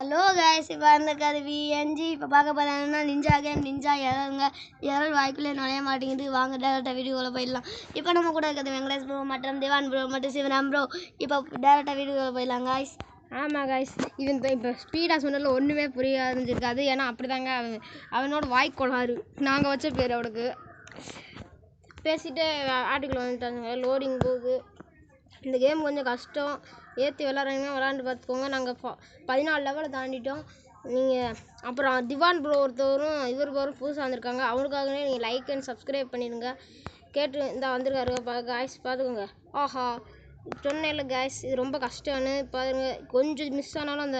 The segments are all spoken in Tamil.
ஹலோ கைஸ், இப்போ வந்திருக்காது விஎன்ஜி. இப்போ பார்க்க போகிறாங்கன்னா நிஞ்சா கேம். நிஞ்சா எரல் வாய்க்குள்ளே நுழைய மாட்டேங்குது. வாங்க டேரெக்டாக வீடியோவில் போயிடலாம். இப்போ நம்ம கூட இருக்கிறது வெங்கடேஷ் ப்ரோ மற்றும் திவான் ப்ரோ மற்றும் சிவராம் ப்ரோ. இப்போ டேரெக்டாக வீடியோவில் போயிடலாம் கைஸ். ஆமாம் கைஸ், இவன் இப்போ ஸ்பீடாக சொன்னதில் ஒன்றுமே புரியாதுருக்காது. ஏன்னா அப்படி தாங்க அவனோட வாய்க்கொள்ளாரு. நாங்கள் வச்ச பேர் அவனுக்கு. பேசிட்டு ஆட்டுக்குள்ள வந்துட்டாங்க. லோடிங் போகுது. இந்த கேம் கொஞ்சம் கஷ்டம். ஏற்றி விளாட்றீங்கன்னா விளாண்டு பார்த்துக்கோங்க. நாங்கள் 14 லெவலை தாண்டிட்டோம். நீங்கள் அப்புறம் திவான் ப்ரோ ஒருத்தவரும் இவர் ப்ரோரும் புதுசாக வந்திருக்காங்க. அவனுக்காகவே நீங்கள் லைக் அண்ட் சப்ஸ்கிரைப் பண்ணிடுங்க. கேட்டு இந்த வந்திருக்காரு காய்ஸ், பார்த்துக்கோங்க. ஆஹா, சொன்னேன்ல காய்ஸ், இது ரொம்ப கஷ்டம்னு. பாருங்க, கொஞ்சம் மிஸ் ஆனாலும்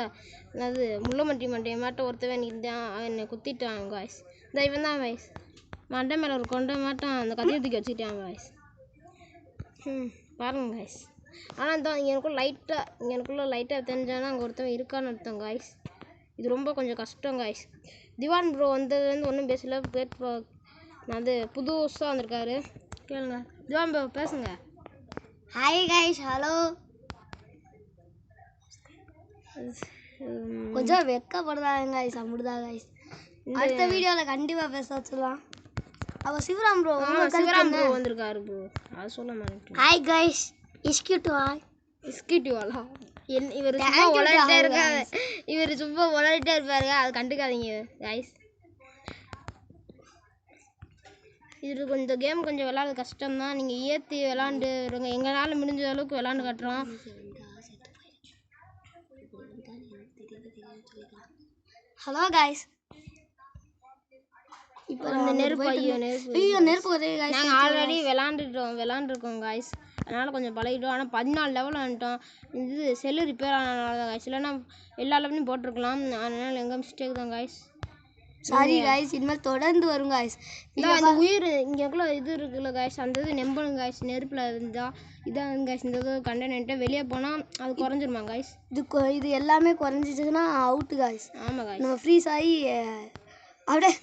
அது முள்ளமட்டி மண்டையை மாட்ட ஒருத்தவன் நிற்கான். என்னை குத்திட்டான் காய்ஸ். இந்த இவன் தான் காய்ஸ், மண்டை மேலே ஒரு கொண்டை மாட்டான். அந்த கத்தியை தூக்கி வச்சுக்கிட்டான் காய்ஸ். பாருங்க காய்ஸ். ஆனால் தான் எனக்குள்ளே லைட்டாக தெரிஞ்சானா அங்கே ஒருத்தவன் இருக்கான்னு அர்த்தம் காய்ஸ். இது ரொம்ப கொஞ்சம் கஷ்டம் காய்ஸ். திவான் ப்ரோ வந்ததுலேருந்து ஒன்றும் பேசல. அது புதுசாக வந்திருக்காரு. கேளுங்க திவான் ப்ரோ, பேசுங்க. Hi guys. ஹலோ. கொஞ்சம் வெக்கப்படுதாங்க கைஸ். அப்படிதான் கைஸ். அடுத்த வீடியோவில் கண்டிப்பாக பேச வச்சுலாம். அப்போ சிவராம் ப்ரோ வந்திருக்காரு ப்ரோ, அது சொல்ல மாட்டேன். Hi guys. இஸ்கியூட்டிவாலா இவர் சும்மா உளறிட்டே இருக்காரு. அது கண்டுக்காதீங்க கைஸ். இது இந்த கேம் கொஞ்சம் விளாட கஷ்டம்தான். நீங்கள் ஏற்றி விளாண்டு வருங்க. எங்களால் முடிஞ்ச அளவுக்கு விளாண்டு காட்டுறோம். Hello guys. இப்போ அந்த நெருப்பு நாங்கள் ஆல்ரெடி விளாண்டுருக்கோம் காய்ஸ். அதனால் கொஞ்சம் பழகிட்டோம். ஆனால் 14 லெவல் வந்துட்டோம். இது செல்லு ரிப்பேர் ஆனதுனால தான் காய்ஸ். இல்லைன்னா எல்லா லெவலையும் போட்டிருக்கலாம். அதனால் எங்கள் மிஸ்டேக் தான் காய்ஸ். Sorry guys. இனிமேல் தொடர்ந்து வரும் காய்ஸ். இந்த உயிர் இங்கேக்குள்ள இது இருக்குல்ல காய்ஸ், அந்த இது நம்பணும் காய்ஸ். நெருப்பில் இருந்தால் இதான் காய்ஸ். இந்த இது கண்டென்ட்டு வெளியே போனால் அது குறைஞ்சிருமா காய்ஸ். இது எல்லாமே குறைஞ்சிச்சுன்னா அவுட்டு காய்ஸ். ஆமாம் காய்ஸ். நம்ம ஃப்ரீஸ் ஆகி அப்படியே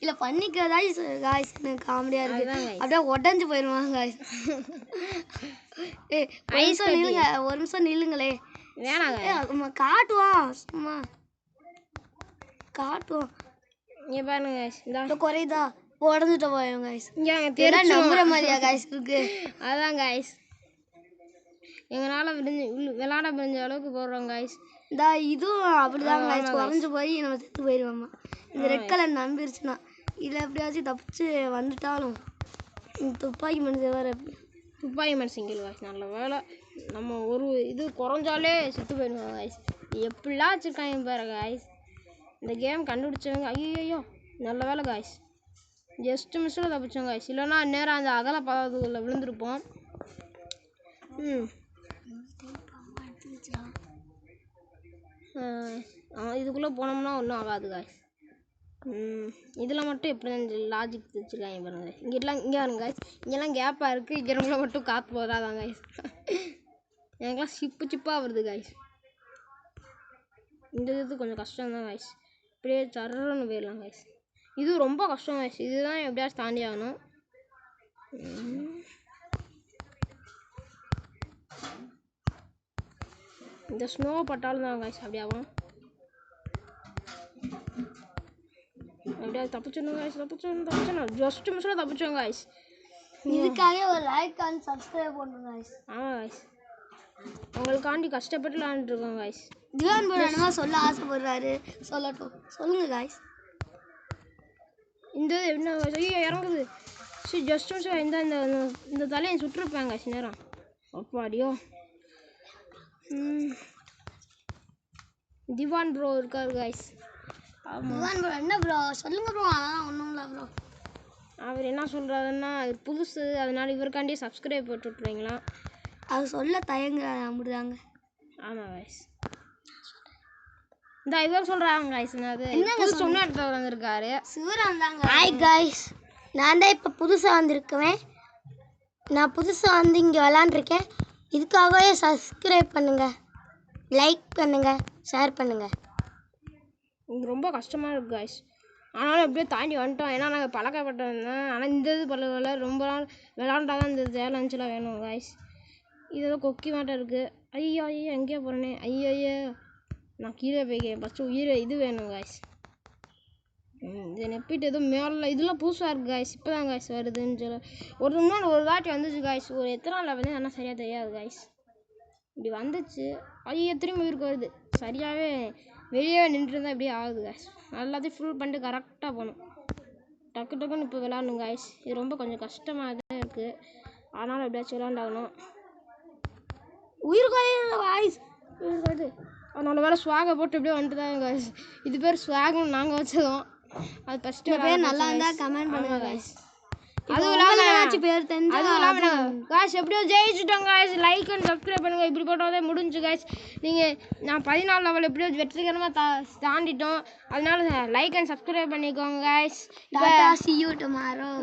இல்லை பண்ணிக்கிறதா காய்ஸ். காமெடியாக இருக்குது. அப்படியே உடஞ்சி போயிடுவாங்க காய்ஸ். ஒரு நிமிஷம் நில்லுங்களே. வேணாங்க, காட்டுவோம். சும்மா காட்டுவோம். இங்கே பாருங்க காய்ஸ், இந்த குறையுதா உடஞ்சிட்ட போயிடும் காய்ஸ். இங்கே நம்புற மாதிரியா காய்ஸ் இருக்கு. அதான் காய்ஸ், எங்களால் விளாட முடிஞ்ச அளவுக்கு போடுறோம் காய்ஸ். இதுவும் அப்படிதான் காய்ஸ். குறைஞ்சி போய் நம்ம செத்து போயிடுவோம்மா. இந்த ரெட் கலர் நம்பிருச்சுன்னா இல்லை எப்படியாச்சும் தப்பிச்சு வந்துட்டாலும் துப்பாக்கி மனுஷன் வேறு. துப்பாக்கி மனுஷங்கில் காய்ஸ். நல்ல வேலை, நம்ம ஒரு இது குறைஞ்சாலே செத்து போயிடுவோம் காய்ஸ். எப்படிலாம் வச்சுருக்காங்க பாரு காய்ஸ். இந்த கேம் கண்டுபிடிச்சவங்க ஐயோ நல்ல வேலை காய்ஸ். ஜஸ்ட் மிஸ்ஸில் தப்பிச்சோம் காய்ஸ். இல்லைன்னா நேரம் அந்த அகல பதத்துக்குள்ளே விழுந்திருப்போம். இதுக்குள்ளே போனோம்னா ஒன்றும் ஆகாது காய்ஸ். இதில் மட்டும் எப்படி லாஜிக் வச்சுருக்காங்க பாருங்க. இங்கே வருங்க காய்ஸ். இங்கெல்லாம் கேப்பாக இருக்குது. இங்கே மட்டும் காற்று போதாதான் காய்ஸ். எனக்கெல்லாம் சிப்பாக வருது காய்ஸ். இந்த இது கொஞ்சம் கஷ்டம்தான் காய்ஸ். இப்படியே சர்றன்னு போயிடலாம் காய்ஸ். இது ரொம்ப கஷ்டம் காய்ஸ். இதுதான் எப்படியாச்சும் தாண்டி ஆகணும். இந்த ஸ்னோ பட்டாலும் தான் காய்ஸ் அப்படி ஆகும். எப்படியாவது தப்பிச்சிடணும் காய்ஸ். தப்பிச்சிடணும். ஜஸ்ட் மிஸ்ஸில் தப்பிச்சோம் காய்ஸ். இதுக்காக ஒரு லைக் அண்ட் சப்ஸ்கிரைப் பண்ணுங்க காய்ஸ். ஆமாம் காய்ஸ், உங்களுக்காண்டி கஷ்டப்பட்டு விளாண்டுருக்கோம் காய்ஸ். திவான் ப்ரோ என்னமோ சொல்ல ஆசைப்படுறாரு, சொல்லட்டும். சொல்லுங்க காய்ஸ். இந்த என்ன ஐயோ இறங்குது. சரி ஜஸ்ட் மிஸ்ஸாக இந்த தலையை சுட்டிருப்பேன் காய்ஸ் நேரம். அப்பாடியோ. திவான் ப்ரோ இருக்காரு காய்ஸ். திவான் ப்ரோ என்ன ப்ரோ சொல்லுங்க ப்ரோ. அதெல்லாம் ஒன்றும் இல்லை ப்ரோ. அவர் என்ன சொல்கிறாருன்னா, இது புதுசு, அதனால இவருக்காண்டியே சப்ஸ்கிரைப் போட்டு விட்ருவீங்களா. அது சொல்ல தயங்க அப்படிதாங்க. ஆமாம் காய்ஸ். இந்த இவர் சொல்கிறாங்க காய்ஸ். அது சொன்ன இடத்துல வந்திருக்காரு சிவராம் தாங்க. ஹாய் காய்ஸ், நான் தான் இப்போ புதுசாக வந்திருக்குவேன். நான் புதுசாக வந்து இங்கே விளாண்டுருக்கேன். இதுக்காகவே சப்ஸ்கிரைப் பண்ணுங்கள், லைக் பண்ணுங்கள், ஷேர் பண்ணுங்கள். இது ரொம்ப கஷ்டமாக இருக்குது காய்ஸ். ஆனாலும் எப்படியோ தாண்டி வந்துட்டோம். ஏன்னா நாங்கள் பழக்கப்பட்டோம். ஆனால் இந்த இது பழகல. ரொம்ப நாள் விளாண்டா தான் இந்த சேலஞ்செலாம் வேணும் காய்ஸ். இது ஏதோ கொக்கி மாட்டம் இருக்குது. ஐயோ எங்கேயோ போகிறேனே. ஐயோ நான் கீழே போய்க்கிறேன். ஃபஸ்ட்டு உயிரை இது வேணும் காய்ஸ். இது நெப்பிட்டு எதுவும் மேலே இதெல்லாம் புதுசாக இருக்குது காய்ஸ். இப்போ தான் காய்ஸ் வருதுன்னு சொல்ல ஒரு வாட்டி வந்துச்சு காய்ஸ். ஒரு எத்தனை நாளில் வந்து ஆனால் சரியாக தெரியாது காய்ஸ். இப்படி வந்துச்சு. ஐயோ திரும்பி உயிருக்கு வருது. சரியாகவே வெளியே நின்றுருந்தா இப்படியே ஆகுது காய்ஸ். எல்லாத்தையும் ஃபுல் பண்ணிட்டு கரெக்டாக போகணும். டக்கு டக்குன்னு இப்போ விளாடணும் காய்ஸ். இது ரொம்ப கொஞ்சம் கஷ்டமாக தான் இருக்குது. ஆனாலும் எப்படியாச்சும் விளாண்டாகணும். உயிருக்கு காய்ஸ். உயிருக்கு வருது. அதனால வேலை ஸ்வாகை போட்டு எப்படியோ வந்துட்டு தான் காய்ஸ். இது பேர் ஸ்வாகுன்னு நாங்கள் வச்சதும். அது ஃபஸ்ட்டு பேர் நல்லா இருந்தால் கமெண்ட் பண்ணுங்க காய்ஸ். அதுவும் இல்லாமல் பேர் தெரிஞ்சு அதுவும் இல்லாமல் காய்ஸ் எப்படியோ ஜெயிச்சுட்டோம் காய்ஸ். லைக் அண்ட் சப்ஸ்கிரைப் பண்ணுங்கள். இப்படி போட்டதே முடிஞ்சு காய்ஸ். நான் 14 லெவல் எப்படியோ வெற்றிகரமாக தாண்டிட்டோம். அதனால லைக் அண்ட் சப்ஸ்கிரைப் பண்ணிக்கோங்க காய்ஸ். see you tomorrow.